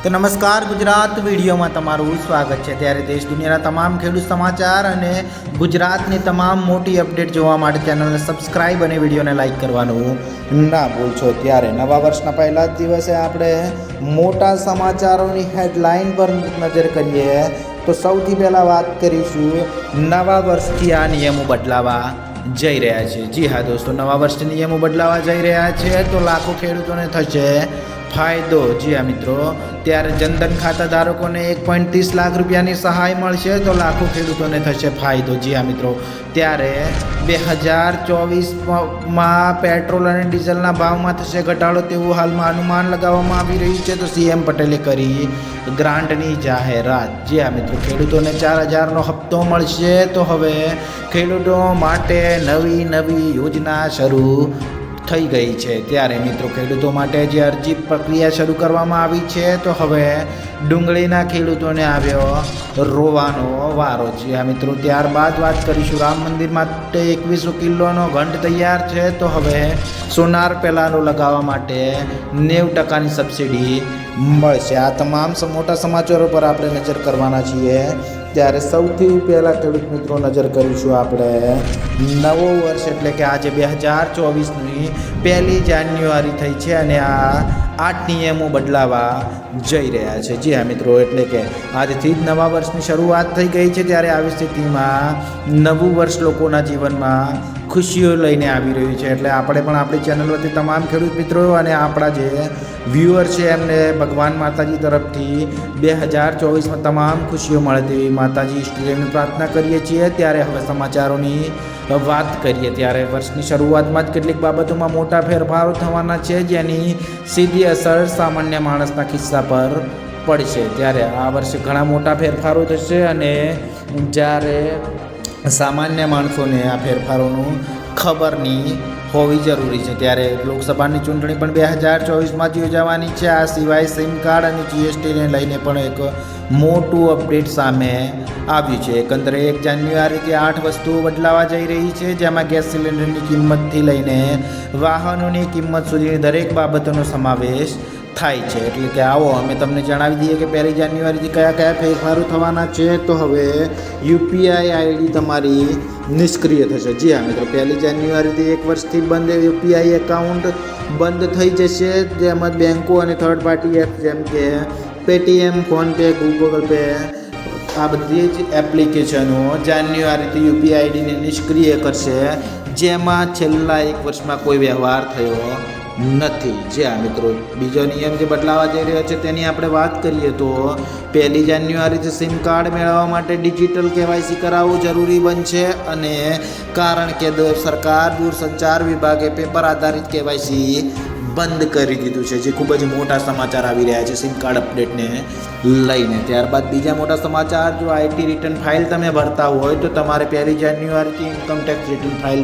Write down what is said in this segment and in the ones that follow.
તો નમસ્કાર ગુજરાત વિડીયોમાં તમારું સ્વાગત છે। ત્યારે દેશ દુનિયાના તમામ ખેડૂત સમાચાર અને ગુજરાતની તમામ મોટી અપડેટ જોવા માટે ચેનલને સબસ્ક્રાઇબ અને વિડીયોને લાઇક કરવાનું ના ભૂલશો। ત્યારે નવા વર્ષના પહેલા જ દિવસે આપણે મોટા સમાચારોની હેડલાઇન પર નજર કરીએ તો સૌથી પહેલાં વાત કરીશું નવા વર્ષથી આ નિયમો બદલાવા જઈ રહ્યા છે। જી હા દોસ્તો, નવા વર્ષથી નિયમો બદલાવા જઈ રહ્યા છે તો લાખો ખેડૂતોને થશે ફાયદો। જી હા મિત્રો, ત્યારે જનધન ખાતા ધારકોને 1.30 લાખ રૂપિયાની સહાય મળશે તો લાખો ખેડૂતોને થશે ફાયદો। જી હા મિત્રો, ત્યારે 2024માં પેટ્રોલ અને ડીઝલના ભાવમાં થશે ઘટાડો તેવું હાલમાં અનુમાન લગાવવામાં આવી રહ્યું છે। તો સીએમ પટેલે કરી ગ્રાન્ટની જાહેરાત। જી હા મિત્રો, ખેડૂતોને 4,000નો હપ્તો મળશે તો હવે ખેડૂતો માટે નવી યોજના શરૂ થઈ ગઈ છે। ત્યારે મિત્રો, ખેડૂતો માટે જે અરજી પ્રક્રિયા શરૂ કરવામાં આવી છે તો હવે ડુંગળીના ખેડૂતોને આવ્યો રોવાનો વારો। છે મિત્રો, ત્યારબાદ વાત કરીશું રામ મંદિર માટે 2100 કિલોનો ઘંટ તૈયાર છે તો હવે સોનાર પેલાનો લગાવવા માટે 90%ની સબસિડી મળશે। આ તમામ મોટા સમાચારો પર આપણે નજર કરવાના છીએ। ત્યારે સૌથી પહેલાં ખેડૂત મિત્રો નજર કરીશું આપણે નવો વર્ષ એટલે કે આજે 2024ની 1 જાન્યુઆરી થઈ છે અને આ 8 નિયમો બદલાવા જઈ રહ્યા છે। જી હા મિત્રો, એટલે કે આજથી જ નવા વર્ષની શરૂઆત થઈ ગઈ છે। ત્યારે આવી સ્થિતિમાં નવું વર્ષ લોકોના જીવનમાં ખુશીઓ લઈને આવી રહ્યું છે। એટલે આપણે પણ આપણી ચેનલ વતી તમામ ખેડૂત મિત્રો અને આપણા જે વ્યુઅર છે એમને ભગવાન માતાજી તરફથી 2024માં તમામ ખુશીઓ મળે તેવી માતાજી ઈષ્ટદેવની પ્રાર્થના કરીએ છીએ। ત્યારે હવે સમાચારોની વાત કરીએ। ત્યારે વર્ષની શરૂઆતમાં જ કેટલીક બાબતોમાં મોટા ફેરફારો થવાના છે જેની સીધી અસર સામાન્ય માણસના ખિસ્સા પર પડશે। ત્યારે આ વર્ષે ઘણા મોટા ફેરફારો થશે અને જ્યારે સામાન્ય માણસોને આ ફેરફારોનું ખબરની હોવી જરૂરી છે। ત્યારે લોકસભાની ચૂંટણી પણ 2024માં જ યોજાવાની છે। આ સિવાય સિમ કાર્ડ અને જીએસટીને લઈને પણ એક મોટું અપડેટ સામે આવ્યું છે। એકંદરે 1 જાન્યુઆરીથી 8 વસ્તુઓ બદલાવા જઈ રહી છે, જેમાં ગેસ સિલિન્ડરની કિંમતથી લઈને વાહનોની કિંમત સુધીની દરેક બાબતોનો સમાવેશ થાય છે। એટલે કે આવો અમે તમને જણાવી દઈએ કે 1 જાન્યુઆરીથી કયા ફેરફારો થવાના છે। તો હવે યુપીઆઈ આઈડી તમારી નિષ્ક્રિય થશે। જી હા મિત્રો, 1 જાન્યુઆરીથી 1 વર્ષથી બંધ યુપીઆઈ એકાઉન્ટ બંધ થઈ જશે। તેમજ બેન્કો અને થર્ડ પાર્ટી એપ જેમ કે પેટીએમ, ફોનપે, ગૂગલ પે આ બધી જ એપ્લિકેશનો જાન્યુઆરીથી યુપીઆઈ આઈડીને નિષ્ક્રિય કરશે, જેમાં છેલ્લા 1 વર્ષમાં કોઈ વ્યવહાર થયો નથી। જે આ મિત્રો, બીજો નિયમ જે બદલાવા જઈ રહ્યો છે તેની આપણે વાત કરીએ તો 1 જાન્યુઆરીથી સિમ કાર્ડ મેળવવા માટે ડિજિટલ કેવાયસી કરાવવું જરૂરી બનશે અને કારણ કે સરકાર દૂરસંચાર વિભાગે પેપર આધારિત કેવાયસી બંધ કરી દીધું છે, જે ખૂબ જ મોટા સમાચાર આવી રહ્યા છે સિમ કાર્ડ અપડેટને લઈને। ત્યારબાદ બીજા મોટા સમાચાર, જો આઈટી રિટર્ન ફાઇલ તમે ભરતા હોય તો તમારે 1 જાન્યુઆરીથી ઇન્કમટેક્સ રિટર્ન ફાઇલ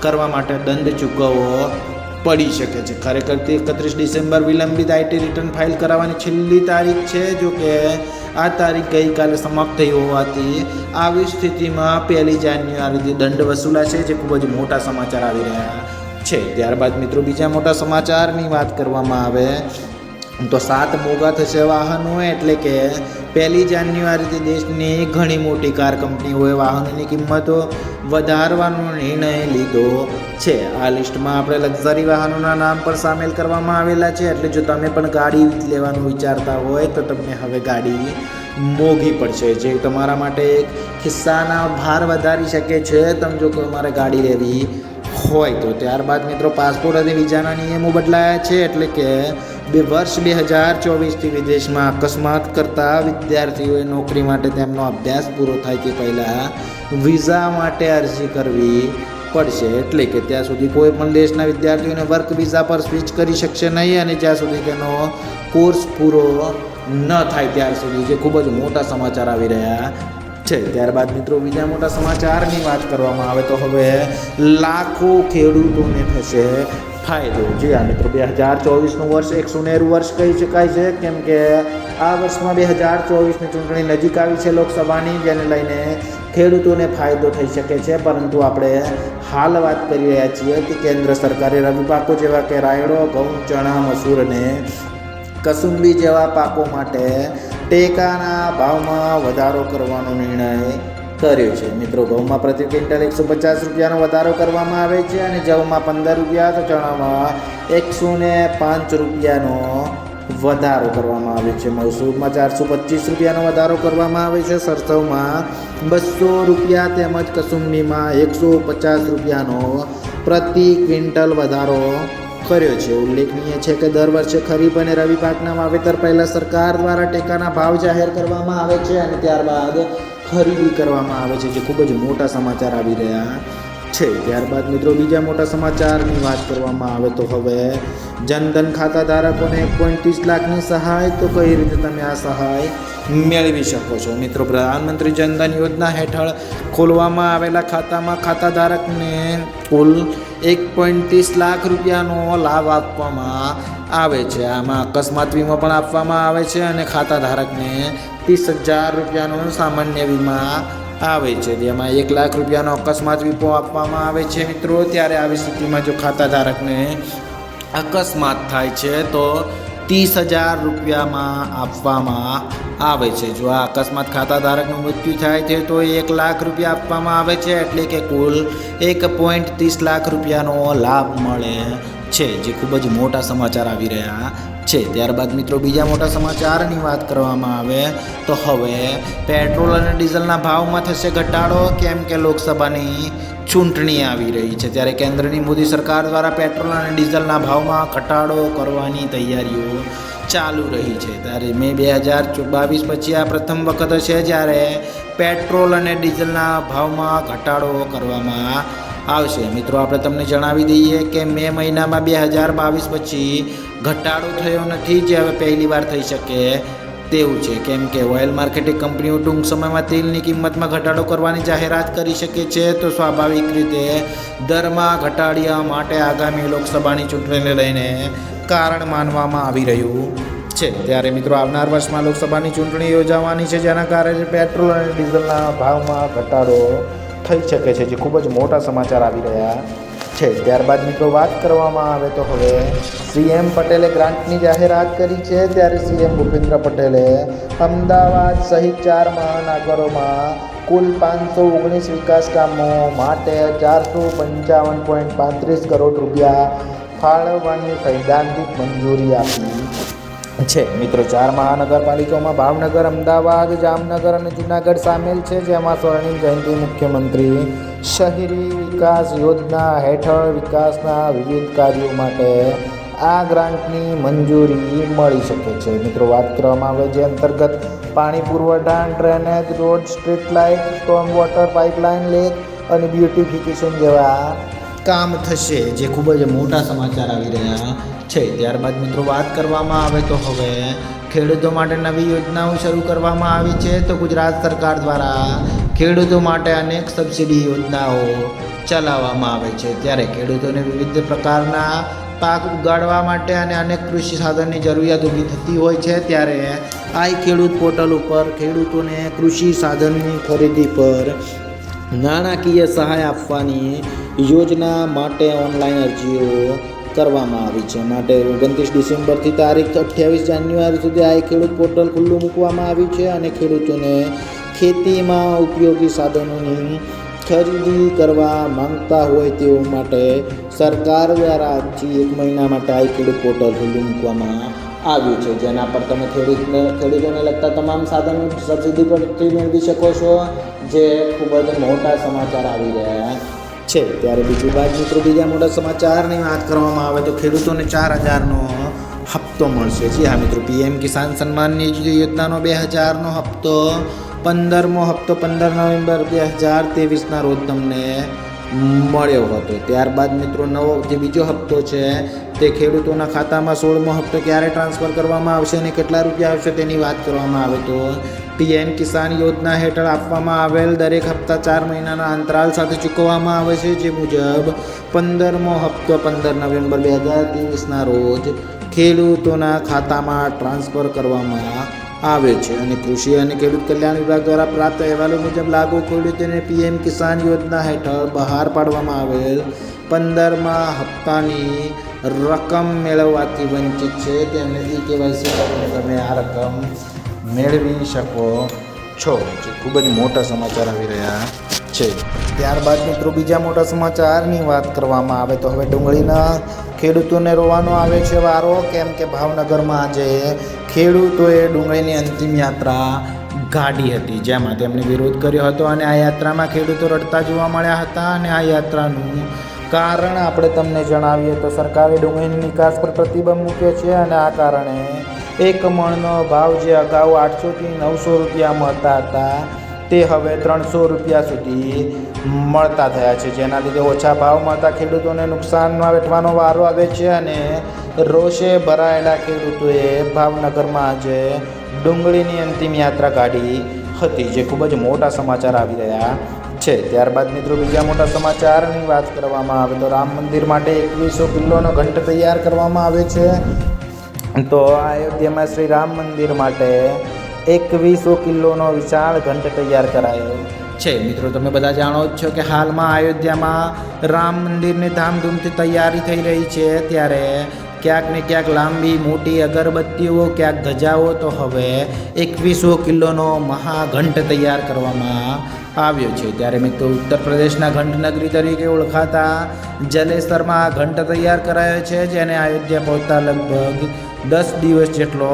કરવા માટે દંડ ચૂકવવો પડી શકે છે। ખરેખર તે 31 ડિસેમ્બર વિલંબિત આઈટી રિટર્ન ફાઇલ કરાવવાની છેલ્લી તારીખ છે, જો કે આ તારીખ ગઈકાલે સમાપ્ત થઈ હોવાથી આવી સ્થિતિમાં 1 જાન્યુઆરીથી દંડ વસૂલાશે, જે ખૂબ જ મોટા સમાચાર આવી રહ્યા છે। ત્યારબાદ મિત્રો બીજા મોટા સમાચારની વાત કરવામાં આવે તો 7 મોંઘા થશે વાહનો। એટલે કે 1 જાન્યુઆરીથી દેશની ઘણી મોટી કાર કંપનીઓએ વાહનોની કિંમતો વધારવાનો નિર્ણય લીધો છે। આ લિસ્ટમાં આપણે લક્ઝરી વાહનોના નામ પણ સામેલ કરવામાં આવેલા છે। એટલે જો તમે પણ ગાડી લેવાનું વિચારતા હોય તો તમને હવે ગાડી મોંઘી પડશે, જે તમારા માટે એક ખિસ્સાના ભાર વધારી શકે છે તમે જો તમારે ગાડી લેવી હોય તો। ત્યારબાદ મિત્રો પાસપોર્ટ અને વિઝાના નિયમો બદલાયા છે। એટલે કે વર્ષ 2024થી વિદેશમાં અકસ્માત કરતા વિદ્યાર્થીઓએ નોકરી માટે તેમનો અભ્યાસ પૂરો થાય તે પહેલાં વિઝા માટે અરજી કરવી પડશે। એટલે કે ત્યાં સુધી કોઈ પણ દેશના વિદ્યાર્થીઓને વર્ક વિઝા પર સ્વિચ કરી શકશે નહીં અને જ્યાં સુધી તેનો કોર્સ પૂરો ન થાય ત્યાર સુધી, જે ખૂબ જ મોટા સમાચાર આવી રહ્યા છે। ત્યારબાદ મિત્રો બીજા મોટા સમાચારની વાત કરવામાં આવે તો હવે લાખો ખેડૂતોને થશે ફાયદો। જી હા મિત્રો, 2024નું વર્ષ એક સુનેરું વર્ષ કહી શકાય છે, કેમ કે આ વર્ષમાં 2024ની ચૂંટણી નજીક આવી છે લોકસભાની, જેને લઈને ખેડૂતોને ફાયદો થઈ શકે છે। પરંતુ આપણે હાલ વાત કરી રહ્યા છીએ કે કેન્દ્ર સરકારે રવિ પાકો જેવા કે રાયડો, ઘઉં, ચણા, મસૂર અને કસુંબી જેવા પાકો માટે ટેકાના ભાવમાં વધારો કરવાનો નિર્ણય કર્યો છે. મિત્રો, ઘઉંમાં પ્રતિ ક્વિન્ટલ 150 રૂપિયાનો વધારો કરવામાં આવે છે અને જવમાં 15 રૂપિયા, તો ચણામાં 105 રૂપિયાનો વધારો કરવામાં આવે છે. મસૂરમાં 425 રૂપિયાનો વધારો કરવામાં આવે છે. સરસવમાં 200 રૂપિયા તેમજ કસુંબીમાં 150 રૂપિયાનો પ્રતિ ક્વિન્ટલ વધારો કર્યો છે. ઉલ્લેખનીય છે કે દર વર્ષે ખરીફ અને રવિ પાકના વાવેતર પહેલાં સરકાર દ્વારા ટેકાના ભાવ જાહેર કરવામાં આવે છે અને ત્યારબાદ ખરીદી કરવામાં આવે છે, જે ખૂબ જ મોટા સમાચાર આવી રહ્યા છે. ત્યારબાદ મિત્રો બીજા મોટા સમાચારની વાત કરવામાં આવે તો હવે જનધન ખાતા ધારકોને 1.30 લાખની સહાય. તો કઈ રીતે તમે આ સહાય મેળવી શકો છો? મિત્રો, પ્રધાનમંત્રી જનધન યોજના હેઠળ ખોલવામાં આવેલા ખાતામાં ખાતાધારકને કુલ 1.30 લાખ રૂપિયાનો લાભ આપવામાં આવે છે. આમાં અકસ્માત વીમો પણ આપવામાં આવે છે અને ખાતાધારકને 30,000 રૂપિયાનો સામાન્ય વીમા આવે છે. જેમાં 1 લાખ રૂપિયાનો અકસ્માત વીમો આપવામાં આવે છે. મિત્રો, ત્યારે આવી સ્થિતિમાં જો ખાતાધારકને અકસ્માત થાય છે તો 30,000 રૂપિયામાં આપવામાં આવે છે. જો આ અકસ્માત ખાતાધારકનું મૃત્યુ થાય છે તો 1 લાખ રૂપિયા આપવામાં આવે છે, એટલે કે કુલ 1.30 લાખ રૂપિયાનો લાભ મળે છે, જે ખૂબ જ મોટા સમાચાર આવી રહ્યા છે. ત્યારબાદ મિત્રો બીજા મોટા સમાચારની વાત કરવામાં આવે તો હવે પેટ્રોલ અને ડીઝલના ભાવમાં થશે ઘટાડો, કેમ કે લોકસભાની ચૂંટણી આવી રહી છે. ત્યારે કેન્દ્રની મોદી સરકાર દ્વારા પેટ્રોલ અને ડીઝલના ભાવમાં ઘટાડો કરવાની તૈયારીઓ ચાલુ રહી છે. ત્યારે મે 2022 પછી આ પ્રથમ વખત છે જ્યારે પેટ્રોલ અને ડીઝલના ભાવમાં ઘટાડો કરવામાં આવશે. મિત્રો, આપણે તમને જણાવી દઈએ કે મે મહિનામાં 2022 પછી ઘટાડો થયો નથી, જે હવે પહેલી વાર થઈ શકે તેવું છે, કેમ કે ઓઇલ માર્કેટિંગ કંપનીઓ ટૂંક સમયમાં તેલની કિંમતમાં ઘટાડો કરવાની જાહેરાત કરી શકે છે. તો સ્વાભાવિક રીતે દરમાં ઘટાડ્યા માટે આગામી લોકસભાની ચૂંટણીને લઈને કારણ માનવામાં આવી રહ્યું છે. ત્યારે મિત્રો આવનાર વર્ષમાં લોકસભાની ચૂંટણી યોજાવાની છે, જેના કારણે પેટ્રોલ અને ડીઝલના ભાવમાં ઘટાડો થઈ શકે છે, જે ખૂબ જ મોટા સમાચાર આવી રહ્યા છે. ત્યારબાદ મિત્રો વાત કરવામાં આવે તો હવે સીએમ પટેલે ગ્રાન્ટની જાહેરાત કરી છે. ત્યારે સીએમ ભૂપેન્દ્ર પટેલે અમદાવાદ સહિત 4 મહાનગરોમાં કુલ 519 વિકાસ કામો માટે 455.35 કરોડ રૂપિયા ફાળવવાની સૈદ્ધાંતિક મંજૂરી આપી છે. મિત્રો, 4 મહાનગરપાલિકાઓમાં ભાવનગર, અમદાવાદ, જામનગર અને જૂનાગઢ સામેલ છે, જેમાં સ્વર્ણિમ જયંતિ મુખ્યમંત્રી શહેરી વિકાસ યોજના હેઠળ વિકાસના વિવિધ કાર્યો માટે આ ગ્રાન્ટની મંજૂરી મળી શકે છે. મિત્રો, વાત કરવામાં આવે જે અંતર્ગત પાણી પુરવઠા, drainage, road, street light, storm water pipeline, lake અને બ્યુટિફિકેશન જેવા કામ થશે, જે ખૂબ જ મોટા સમાચાર આવી રહ્યા છે. ત્યારબાદ મિત્રો વાત કરવામાં આવે તો હવે ખેડૂતો માટે નવી યોજનાઓ શરૂ કરવામાં આવી છે. તો ગુજરાત સરકાર દ્વારા ખેડૂતો માટે અનેક સબસિડી યોજનાઓ ચલાવવામાં આવે છે. ત્યારે ખેડૂતોને વિવિધ પ્રકારના પાક ઉગાડવા માટે અને અનેક કૃષિ સાધનની જરૂરિયાત ઊભી થતી હોય છે. ત્યારે આઈ ખેડૂત પોર્ટલ ઉપર ખેડૂતોને કૃષિ સાધનની ખરીદી પર નાણાકીય સહાય આપવાની યોજના માટે ઓનલાઈન અરજીઓ કરવામાં આવી છે. માટે 29 ડિસેમ્બરથી તારીખ 28 જાન્યુઆરી સુધી આ ખેડૂત પોર્ટલ ખુલ્લું મૂકવામાં આવ્યું છે અને ખેડૂતોને ખેતીમાં ઉપયોગી સાધનોની ખરીદી કરવા માંગતા હોય તેઓ માટે સરકાર દ્વારા આજથી 1 મહિના માટે આ ખેડૂત પોર્ટલ ખુલ્લું મૂકવામાં આવ્યું છે, જેના પર તમે ખેડૂતોને લગતા તમામ સાધનો સબસિડી પરથી મેળવી શકો છો, જે ખૂબ જ મોટા સમાચાર આવી રહ્યા છે. ત્યારે બીજી વાત મિત્રો બીજા મોટા સમાચારની વાત કરવામાં આવે તો ખેડૂતોને 4,000નો હપ્તો મળશે. જી હા મિત્રો, પીએમ કિસાન સન્માન નિધિ યોજનાનો 2000નો હપ્તો 15મો હપ્તો 15 નવેમ્બર 2023ના રોજ તમને મળ્યો હતો. ત્યારબાદ મિત્રો જે બીજો હપ્તો છે તે ખેડૂતોના ખાતામાં 16મો હપ્તો ક્યારે ટ્રાન્સફર કરવામાં આવશે અને કેટલા રૂપિયા આવશે તેની વાત કરવામાં આવે તો પીએમ કિસાન યોજના હેઠળ આપવામાં આવેલ દરેક હપ્તા 4 મહિનાના અંતરાલ સાથે ચૂકવવામાં આવે છે. જે મુજબ 15મો હપ્તો 15 નવેમ્બર 2023ના રોજ ખેડૂતોના ખાતામાં ટ્રાન્સફર કરવામાં આવે છે અને કૃષિ અને ખેડૂત કલ્યાણ વિભાગ દ્વારા પ્રાપ્ત અહેવાલો મુજબ લાગુ ખેડૂતોને પીએમ કિસાન યોજના હેઠળ બહાર પાડવામાં આવેલ 15મા હપ્તાની રકમ મેળવવાથી વંચિત છે તેમને ઈ-કેવાયસી કરીને તમે આ રકમ મેળવી શકો છો. જે ખૂબ જ મોટા સમાચાર આવી રહ્યા છે. ત્યારબાદ મિત્રો બીજા મોટા સમાચારની વાત કરવામાં આવે તો હવે ડુંગળીના ખેડૂતોને રોવાનો આવે છે વારો, કેમ કે ભાવનગરમાં આજે ખેડૂતોએ ડુંગળીની અંતિમ યાત્રા કાઢી હતી, જેમાં તેમણે વિરોધ કર્યો હતો અને આ યાત્રામાં ખેડૂતો રડતા જોવા મળ્યા હતા. અને આ યાત્રાનું કારણ આપણે તમને જણાવીએ તો સરકારે ડુંગળીની નિકાસ પર પ્રતિબંધ મૂક્યો છે અને આ કારણે એક મણનો ભાવ જે અગાઉ 800થી 900 રૂપિયા મળતા હતા તે હવે 300 રૂપિયા સુધી મળતા થયા છે, જેના લીધે ઓછા ભાવ મળતા ખેડૂતોને નુકસાનમાં વેઠવાનો વારો આવે છે. અને રોષે ભરાયેલા ખેડૂતોએ ભાવનગરમાં આજે ડુંગળીની અંતિમ યાત્રા કાઢી હતી, જે ખૂબ જ મોટા સમાચાર આવી રહ્યા છે. ત્યારબાદ મિત્રો બીજા મોટા સમાચારની વાત કરવામાં આવે તો રામ મંદિર માટે 2100 કિલોનો ઘંટ તૈયાર કરવામાં આવે છે. તો અયોધ્યામાં શ્રી રામ મંદિર માટે 2100 કિલોનો વિશાળ ઘંટ તૈયાર કરાયો છે. મિત્રો તમે બધા જાણો જ છો કે હાલમાં અયોધ્યામાં રામ મંદિરની ધામધૂમથી તૈયારી થઈ રહી છે, ત્યારે ક્યાંક ને ક્યાંક લાંબી મોટી અગરબત્તીઓ, ક્યાંક ધજાઓ, તો હવે 2100 કિલોનો મહાઘંટ તૈયાર કરવામાં આવ્યો છે. ત્યારે મિત્રો ઉત્તર પ્રદેશના ઘંટનગરી તરીકે ઓળખાતા જલેસરમાં ઘંટ તૈયાર કરાયો છે, જેને અયોધ્યા પહોંચતા લગભગ 10 દિવસ જેટલો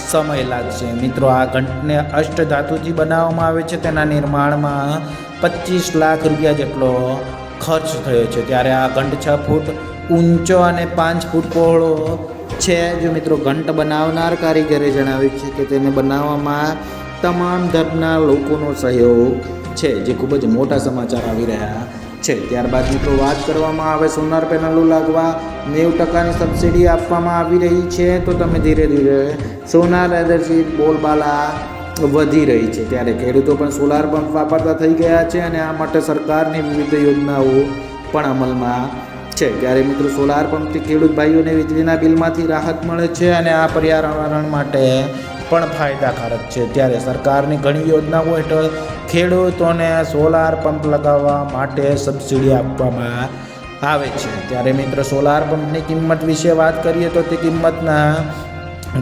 સમય લાગશે. મિત્રો આ ઘંટને અષ્ટધાતુથી બનાવવામાં આવે છે, તેના નિર્માણમાં 25 લાખ રૂપિયા જેટલો ખર્ચ થયો છે. ત્યારે આ ઘંટ 6 ફૂટ ઊંચો અને 5 ફૂટ પહોળો છે. જો મિત્રો ઘંટ બનાવનાર કારીગરે જણાવ્યું છે કે તેને બનાવવામાં તમામ ધર્મના લોકોનો સહયોગ છે, જે ખૂબ જ મોટા સમાચાર આવી રહ્યા છે. ત્યારબાદ મિત્રો વાત કરવામાં આવે સોલાર પેનલો લાગવા 90% સબસિડી આપવામાં આવી રહી છે. તો તમે ધીરે ધીરે સોલાર એનર્જી બોલબાલા વધી રહી છે, ત્યારે ખેડૂતો પણ સોલાર પંપ વાપરતા થઈ ગયા છે અને આ માટે સરકારની વિવિધ યોજનાઓ પણ અમલમાં છે. ત્યારે મિત્રો સોલાર પંપથી ખેડૂત ભાઈઓને વીજળીના બિલમાંથી રાહત મળે છે અને આ પર્યાવરણ માટે પણ ફાયદાકારક છે. ત્યારે સરકારની ઘણી યોજનાઓ હેઠળ ખેડૂતોને સોલાર પંપ લગાવવા માટે સબસિડી આપવામાં આવે છે. ત્યારે મિત્રો સોલાર પંપની કિંમત વિશે વાત કરીએ તો તે કિંમતના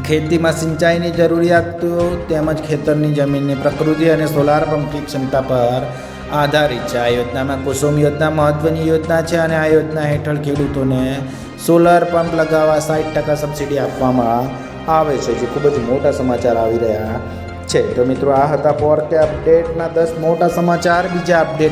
ખેતીમાં સિંચાઈની જરૂરિયાતો તેમજ ખેતરની જમીનની પ્રકૃતિ અને સોલાર પંપની ક્ષમતા પર આધારિત છે. આ યોજનામાં કુસુમ યોજના મહત્વની યોજના છે અને આ યોજના હેઠળ ખેડૂતોને સોલાર પંપ લગાવવા 60% સબસિડી આપવામાં આવે છે, જે ખૂબ જ મોટા સમાચાર આવી રહ્યા છે. તો મિત્રો આ હતા 4K અપડેટના 10 મોટા સમાચાર. બીજા અપડેટ